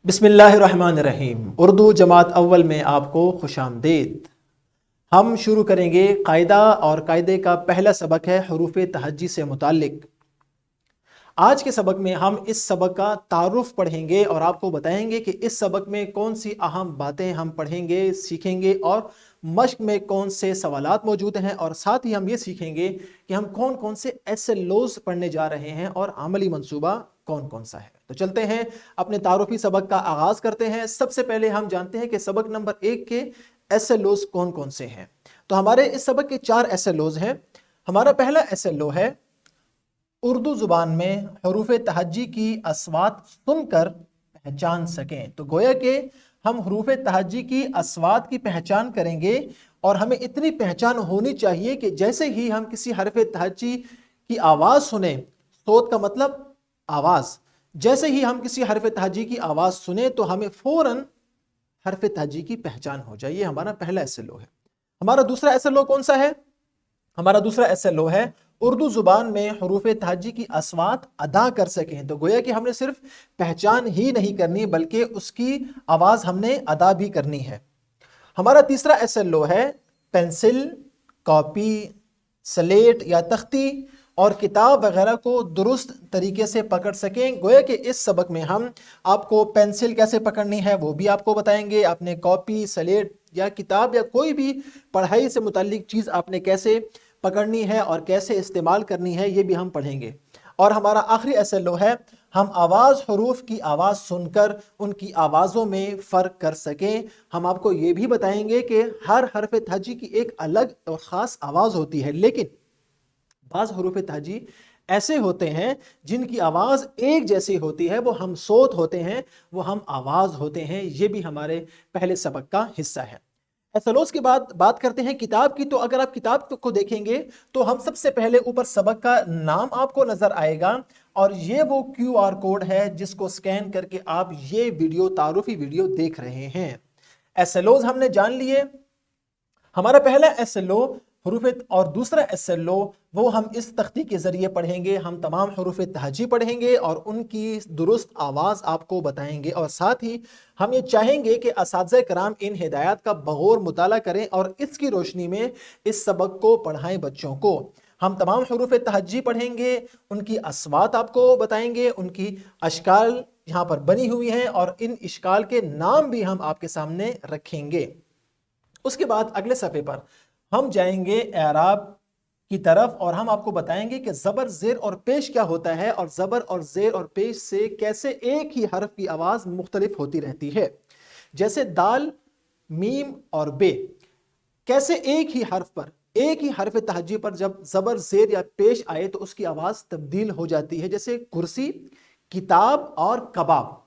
बिस्मिल्लाहिर्रहमानिर्रहीम। उर्दू जमात अव्वल में आपको खुश आमदीद। हम शुरू करेंगे कायदा, और कायदे का पहला सबक है हुरूफ तहज्जी से मुताल्लिक। आज के सबक में हम इस सबक का तारुफ पढ़ेंगे और आपको बताएंगे कि इस सबक में कौन सी अहम बातें हम पढ़ेंगे, सीखेंगे, और मश्क में कौन से सवालात मौजूद हैं, और साथ ही हम ये सीखेंगे कि हम कौन कौन से एसएलओज़ पढ़ने जा रहे हैं और अमली मंसूबा कौन कौन सा है। तो चलते हैं अपने तारुफी सबक का आगाज़ करते हैं। सबसे पहले हम जानते हैं कि सबक नंबर 1 के एसएलओज़ कौन कौन से हैं। तो हमारे इस सबक के 4 एसएलओज़ हैं। हमारा पहला एसएलओ है उर्दू ज़ुबान में हुरूफ तहज्जी की अस्वात सुनकर पहचान सकें। तो गोया कि हम हुरूफ तहज्जी की अस्वात की पहचान करेंगे, और हमें इतनी पहचान होनी चाहिए कि जैसे ही हम किसी हरफ तहज्जी की आवाज़ सुने, सोत का मतलब आवाज़, जैसे ही हम किसी हरफ तहज्जी की आवाज़ सुने तो हमें फ़ौरन हरफ तहज्जी की पहचान हो जाए। ये हमारा पहला एसएलओ है। हमारा दूसरा एसएलओ कौन सा है? हमारा दूसरा एसएलओ है उर्दू ज़ुबान में हुरूफ तहज्जी की अस्वात अदा कर सकें। तो गोया कि हमने सिर्फ पहचान ही नहीं करनी बल्कि उसकी आवाज़ हमने अदा भी करनी है। हमारा तीसरा एसएलओ है पेंसिल, कॉपी, स्लेट या तख्ती और किताब वगैरह को दुरुस्त तरीके से पकड़ सकें। गोया कि इस सबक में हम आपको पेंसिल कैसे पकड़नी है वो भी आपको बताएंगे, आपने कॉपी, स्लेट या किताब या कोई भी पढ़ाई से मुताल्लिक चीज़ आपने कैसे पकड़नी है और कैसे इस्तेमाल करनी है, ये भी हम पढ़ेंगे। और हमारा आखिरी एसएलओ है हम आवाज़, हरूफ की आवाज़ सुनकर उनकी आवाज़ों में फ़र्क कर सकें। हम आपको ये भी बताएंगे कि हर हरफ तहज्जी की एक अलग और ख़ास आवाज़ होती है, लेकिन बाज़ हुरूफ तहज्जी ऐसे होते हैं जिनकी आवाज़ एक जैसी होती है, वो हम सोत होते हैं, वो हम आवाज़ होते हैं। ये भी हमारे पहले सबक का हिस्सा है। एसएलओज़ के बाद बात करते हैं किताब की। तो अगर आप किताब को देखेंगे तो हम सबसे पहले ऊपर सबक का नाम आपको नज़र आएगा, और ये वो QR कोड है जिसको स्कैन करके आप ये वीडियो, तारुफी वीडियो देख रहे हैं। एसएलओज़ हमने जान लिए। हमारा पहला एसएलओ हुरूफ, और दूसरा एसएलओ वो हम इस तख्ती के ज़रिए पढ़ेंगे। हम तमाम हुरूफ तहज्जी पढ़ेंगे और उनकी दुरुस्त आवाज़ आपको बताएंगे, और साथ ही हम ये चाहेंगे कि असातिज़ा कराम इन हिदायत का बगौर मुताला करें और इसकी रोशनी में इस सबक को पढ़ाएं बच्चों को। हम तमाम हुरूफ तहज्जी पढ़ेंगे, उनकी अस्वात आपको बताएंगे, उनकी अशकाल यहाँ पर बनी हुई हैं और इन इश्काल के नाम भी हम आपके सामने रखेंगे। उसके बाद अगले सफ़े पर हम जाएंगे एराब की तरफ, और हम आपको बताएंगे कि ज़बर, ज़ेर और पेश क्या होता है, और ज़बर और ज़ेर और पेश से कैसे एक ही हर्फ की आवाज़ मुख्तलिफ होती रहती है। जैसे दाल, मीम और बे, कैसे एक ही हर्फ पर, एक ही हर्फ तहज्जी पर जब ज़बर, ज़ेर या पेश आए तो उसकी आवाज़ तब्दील हो जाती है। जैसे कुर्सी, किताब और कबाब,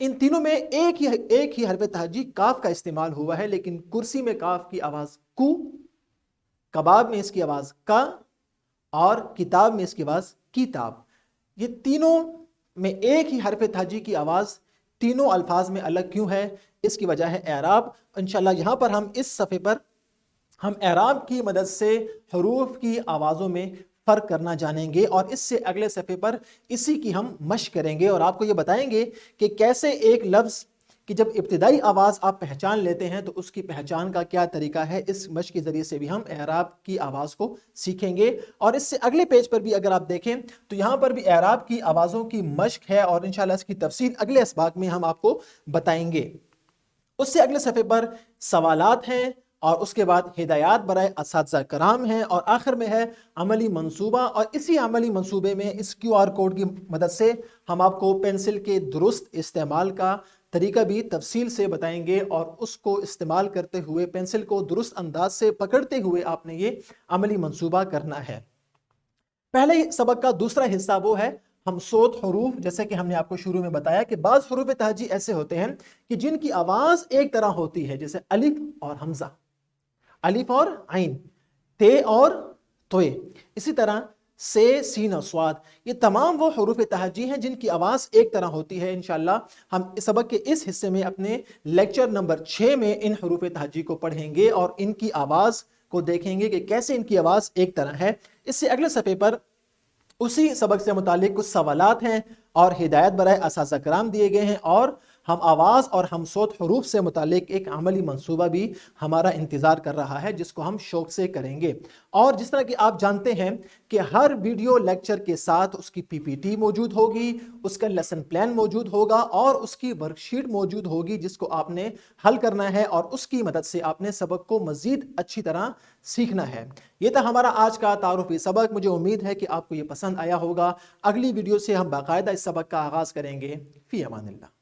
इन तीनों में एक ही हर्फ तहज्जी काफ का इस्तेमाल हुआ है, लेकिन कुर्सी में काफ की आवाज़ कू, कबाब में इसकी आवाज़ का, और किताब में इसकी आवाज़ किताब। ये तीनों में एक ही हरफ तहज्जी की आवाज़ तीनों अल्फाज में अलग क्यों है? इसकी वजह है एराब। इंशाल्लाह यहाँ पर हम इस सफ़े पर हम एराब की मदद से हरूफ की आवाज़ों में फ़र्क करना जानेंगे, और इससे अगले सफ़े पर इसी की हम मश्क करेंगे और आपको ये बताएंगे कि कैसे एक लफ्ज़ कि जब इब्तिदाई आवाज़ आप पहचान लेते हैं तो उसकी पहचान का क्या तरीका है। इस मश्क के ज़रिए से भी हम एराब की आवाज़ को सीखेंगे। और इससे अगले पेज पर भी अगर आप देखें तो यहाँ पर भी एराब की आवाज़ों की मश्क है, और इंशाल्लाह इसकी तफसील अगले असबाक में हम आपको बताएंगे। उससे अगले सफ़े पर सवालात हैं, और उसके बाद हिदायत बराए असातिज़ा कराम हैं, और आखिर में है अमली मंसूबा। और इसी अमली मंसूबे में इस QR कोड की मदद से हम आपको पेंसिल के दुरुस्त इस्तेमाल का तरीका भी तफसील से बताएंगे, और उसको इस्तेमाल करते हुए पेंसिल को दुरुस्त अंदाज से पकड़ते हुए आपने ये अमली मंसूबा करना है। पहले सबक का दूसरा हिस्सा वो है हम सोत हरूफ। जैसे कि हमने आपको शुरू में बताया कि बाज़ हुरूफ तहज्जी ऐसे होते हैं कि जिनकी आवाज़ एक तरह होती है, जैसे अलिफ और हमज़ा, अलिफ और आइन, ते और तोए, इसी तरह से, सीन और स्वाद। ये तमाम वो हुरूफ तहज्जी हैं जिनकी आवाज़ एक तरह होती है। इंशाअल्लाह हम इस सबक के इस हिस्से में अपने लेक्चर नंबर 6 में इन हुरूफ तहज्जी को पढ़ेंगे और इनकी आवाज़ को देखेंगे कि कैसे इनकी आवाज़ एक तरह है। इससे अगले सफ़े पर उसी सबक से मुतालिक कुछ सवालात हैं और हिदायत बराए असातिज़ा कराम दिए गए हैं, और ہم آواز اور ہم صوت حروف سے متعلق ایک عملی منصوبہ بھی ہمارا انتظار کر رہا ہے، جس کو ہم شوق سے کریں گے۔ اور جس طرح کہ آپ جانتے ہیں کہ ہر ویڈیو لیکچر کے ساتھ اس کی پی پی ٹی موجود ہوگی، اس کا لیسن پلان موجود ہوگا اور اس کی ورک شیٹ موجود ہوگی، جس کو آپ نے حل کرنا ہے اور اس کی مدد سے آپ نے سبق کو مزید اچھی طرح سیکھنا ہے۔ یہ تھا ہمارا آج کا تعارفی سبق۔ مجھے امید ہے کہ آپ کو یہ پسند آیا ہوگا۔ اگلی ویڈیو سے ہم باقاعدہ اس سبق کا آغاز کریں گے۔ فی امان اللہ۔